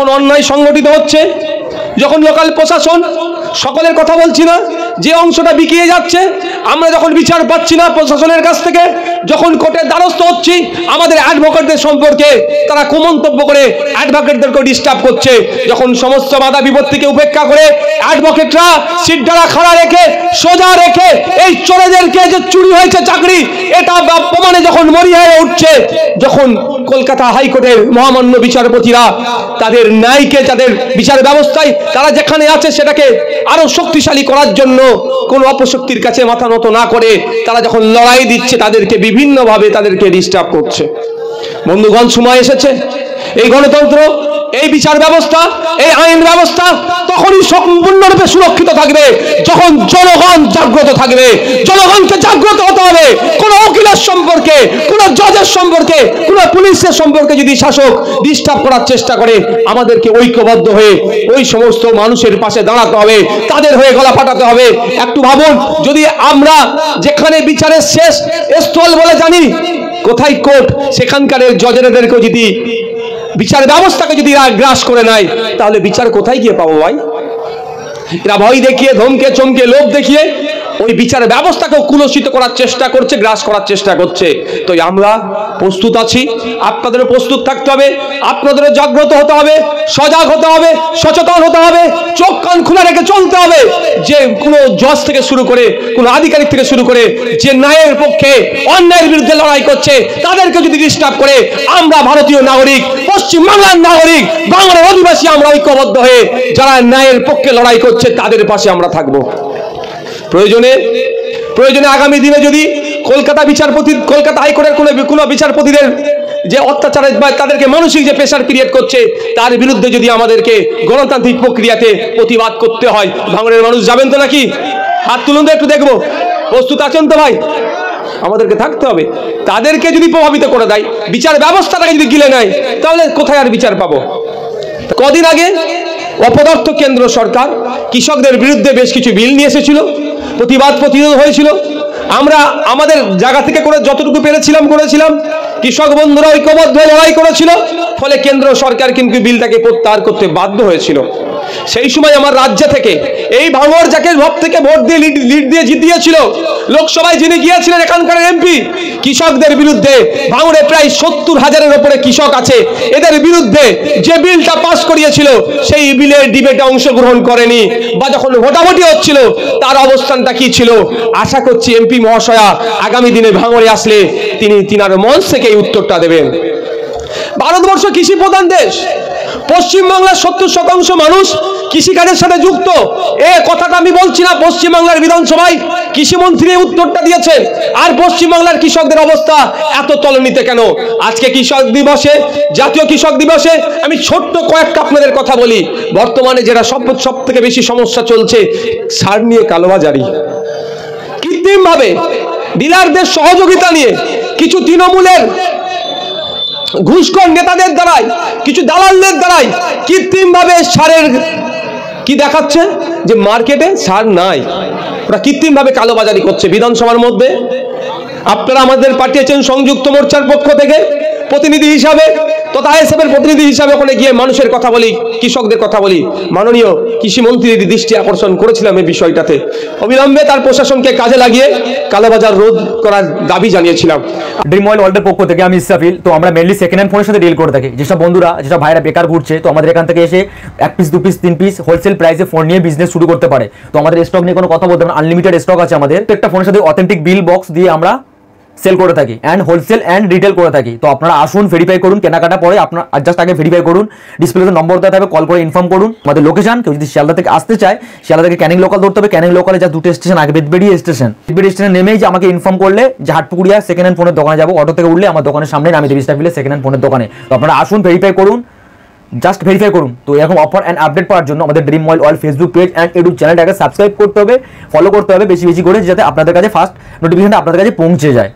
যখন অন্যায় সংগঠিত হচ্ছে, যখন লোকাল প্রশাসন, সকলের কথা বলছি না, যে অংশটা বিকিয়ে যাচ্ছে, আমরা যখন বিচার পাচ্ছি না প্রশাসনের কাছ থেকে, যখন কোর্টের দ্বারস্থ হচ্ছি, আমাদের অ্যাডভোকেটদের সম্পর্কে তারা কুমন্তব্য করে অ্যাডভোকেটদেরকে ডিস্টার্ব করছে, যখন সমস্ত বাধা বিপত্তিকে উপেক্ষা করে অ্যাডভোকেটরা সিটডারা খাড়া রেখে সোজা রেখে এই চোরেদেরকে যে চুরি হয়েছে চাকরি এটা প্রমাণে যখন মরিয়া হয়ে উঠছে, যখন কলকাতা হাইকোর্টের মহামান্য বিচারপতিরা তাদের ন্যায়কে, তাদের বিচার ব্যবস্থায় তারা যেখানে আছে সেটাকে আরো শক্তিশালী করার জন্য কোন অপশক্তির কাছে মাথা নত না করে তারা যখন লড়াই দিচ্ছে, তাদেরকে বিভিন্নভাবে তাদেরকে ডিস্টার্ব করছে। বন্ধুগণ, সময় এসেছে এই গণতন্ত্র, এই বিচার ব্যবস্থা, এই আইন ব্যবস্থা তখনই সম্পূর্ণরূপে সুরক্ষিত থাকবে যখন জনগণ জাগ্রত থাকবে। জনগণকে জাগ্রত হতে হবে। কোন উকিলের সম্পর্কে, কোন জজের সম্পর্কে, কোন পুলিশের সম্পর্কে যদি শাসক ডিস্টার্ব করার চেষ্টা করে, আমাদেরকে ঐক্যবদ্ধ হয়ে ওই সমস্ত মানুষের পাশে দাঁড়াতে হবে, তাদের হয়ে গলা ফাটাতে হবে। একটু ভাবুন, যদি আমরা যেখানে বিচারের শেষ স্থল বলে জানি কোথায় কোর্ট, সেখানকার জজেদেরকেও যদি বিচার ব্যবস্থাকে যদি গ্রাস করে নেয়, তাহলে বিচার কোথায় গিয়ে পাবো ভাই? এরা ভয় দেখিয়ে, ধমকে চমকে, লোভ দেখিয়ে ওই বিচার ব্যবস্থাকেও কুলসিত করার চেষ্টা করছে, গ্রাস করার চেষ্টা করছে। তো আমরা প্রস্তুত আছি, আপনাদেরও প্রস্তুত থাকতে হবে, আপনাদেরও জাগ্রত হতে হবে, সজাগ হতে হবে, সচেতন হতে হবে, চোখ কান খোলা রেখে চলতে হবে। যে কোনো জজ থেকে শুরু করে, কোনো আধিকারিক থেকে শুরু করে যে ন্যায়ের পক্ষে, অন্যায়ের বিরুদ্ধে লড়াই করছে, তাদেরকে যদি ডিস্টার্ব করে, আমরা ভারতীয় নাগরিক, পশ্চিমবাংলার নাগরিক, বাংলার অধিবাসী, আমরা ঐক্যবদ্ধ হয়ে যারা ন্যায়ের পক্ষে লড়াই করছে তাদের পাশে আমরা থাকবো। প্রয়োজনে আগামী দিনে যদি কলকাতা হাইকোর্টের কোনো বিচারপতিদের যে অত্যাচার বা তাদেরকে মানসিক যে প্রেসার ক্রিয়েট করছে, তার বিরুদ্ধে যদি আমাদেরকে গণতান্ত্রিক প্রক্রিয়াতে প্রতিবাদ করতে হয়, ভাঙড়ের মানুষ যাবেন তো নাকি? হাত তুলুন তো একটু দেখবো। প্রস্তুত আছেন তো ভাই? আমাদেরকে থাকতে হবে। তাদেরকে যদি প্রভাবিত করে দেয়, বিচার ব্যবস্থাটাকে যদি গিলে নেয়, তাহলে কোথায় আর বিচার পাবো? কদিন আগে অপদার্থ কেন্দ্র সরকার কৃষকদের বিরুদ্ধে বেশ কিছু বিল নিয়ে এসেছিল, প্রতিরোধ হয়েছিল। আমরা আমাদের জায়গা থেকে করে যতটুকু পেরেছিলাম করেছিলাম, কৃষক বন্ধুরা ঐক্যবদ্ধ হয়ে লড়াই করেছিল, ফলে কেন্দ্র সরকার কিন্তু বিলটাকে প্রত্যাহার করতে বাধ্য হয়েছিল। সেই সময় আমার রাজ্য থেকে এই ভাঙড় যাকে সব থেকে ভোট দিয়ে লিড দিয়ে জিতিয়েছিল, লোকসভায় যিনি গিয়েছিলেন এখানকার এমপি, কৃষকদের বিরুদ্ধে ভাঙড়ে প্রায় 70,000-এর উপরে কৃষক আছে, এদের বিরুদ্ধে যে বিলটা পাস করিয়েছিল সেই বিলের ডিবেটে অংশগ্রহণ করেনি, বা যখন ভোটাভুটি হচ্ছিল তার অবস্থানটা কি ছিল। আশা করছি এমপি মহাশয়া আগামী দিনে ভাঙড়ে আসলে তিনার মঞ্চ থেকে এই উত্তরটা দেবেন। ভারতবর্ষ কৃষি প্রধান দেশ, পশ্চিমবাংলার 70% মানুষ কৃষিকাজের সাথে যুক্ত। এই কথাটা আমি বলছি না, পশ্চিমবাংলার বিধানসভায় কৃষিমন্ত্রী উত্তরটা দিয়েছেন। আর পশ্চিমবাংলার কৃষকদের অবস্থা এত তলানিতে কেন? আজকে কৃষক দিবসে, জাতীয় কৃষক দিবসে আমি ছোট্ট কয়েকটা আপনাদের কথা বলি। বর্তমানে যেটা সব থেকে বেশি সমস্যা চলছে, সার নিয়ে কালোবাজারি, কৃত্রিমভাবে ডিলারদের সহযোগিতা নিয়ে কিছু তৃণমূলের ঘুষখোর নেতাদের দ্বারাই, কিছু দালালদের দ্বারাই কৃত্রিমভাবে সারের কি দেখাচ্ছে যে মার্কেটে সার নাই, ওরা কৃত্রিমভাবে কালোবাজারি করছে। বিধানসভার মধ্যে আপনারা আমাদের পাঠিয়েছেন সংযুক্ত মোর্চার পক্ষ থেকে প্রতিনিধি হিসাবে, তথা আইএসএফের প্রতিনিধি হিসাবে ওখানে গিয়ে মানুষের কথা বলি, কৃষকদের কথা বলি। মাননীয় কৃষিমন্ত্রীর দৃষ্টি আকর্ষণ করেছিলাম এই বিষয়টাতে। অবিলম্বে তার প্রশাসনকে কাজে লাগিয়ে কালোবাজার রোধ করার দাবি জানিয়েছিলাম। ড্রিম অয়েল ওয়ার্ল্ডের পক্ষ থেকে আমি ইসরাফিল। তো আমরা মেনলি সেকেন্ড হ্যান্ড ফোনের সাথে ডিল করে থাকি। যেসব বন্ধুরা, যেসব ভাইরা বেকার ঘুরছে, তো আমাদের এখান থেকে এসে 1 পিস 2 পিস 3 পিস হোলসেল প্রাইসে ফোন নিয়ে বিজনেস শুরু করতে পারে। তো আমাদের স্টক নিয়ে কোনো কথা বলতে হবে না, আনলিমিটেড স্টক আছে আমাদের। একটা ফোনের সাথে অথেন্টিক বিল বক্স দিয়ে আমরা সেল করে থাকি, অ্যান্ড হোলসেল অ্যান্ড রিটেল করে থাকি। তো আপনারা আসুন, ভেরিফাই করুন, কেনাকাটা পরে আপনার জাস্ট আগে ভেরিফাই করুন। ডিসপ্লেতে নম্বর দেওয়া থাকবে, কল করে ইনফর্ম করুন। আমাদের লোকেশন, কেউ যদি শিয়ালদা থেকে আসতে চায়, শিয়ালদা থেকে ক্যানিং লোকাল ধরতে হবে। ক্যানিং লোকালে যা 2টো স্টেশন আগে, বেদবেড়ি স্টেশন নেমেই যে আমাকে ইনফর্ম করলে যে হাটপুকুরিয়া সেকেন্ড হ্যান্ড ফোনের দোকানে যাবো, অটো থেকে উঠলে আমার দোকানের সামনে নামিয়ে দেবে ইসরাফিলের সেকেন্ড হ্যান্ড ফোনের দোকানে। তো আপনারা আসুন, ভেরিফাই করুন, জাস্ট ভেরিফাই করুন। তো এরকম অফার অ্যান্ড আপডেট পাওয়ার জন্য আমাদের dream oil world Facebook page and YouTube চ্যানেলটাকে সাবস্ক্রাইব করতে হবে, ফলো করতে হবে বেশি বেশি করে, যাতে আপনাদের কাছে ফার্স্ট নোটিফিকেশনটা আপনাদের কাছে পৌঁছে যায়।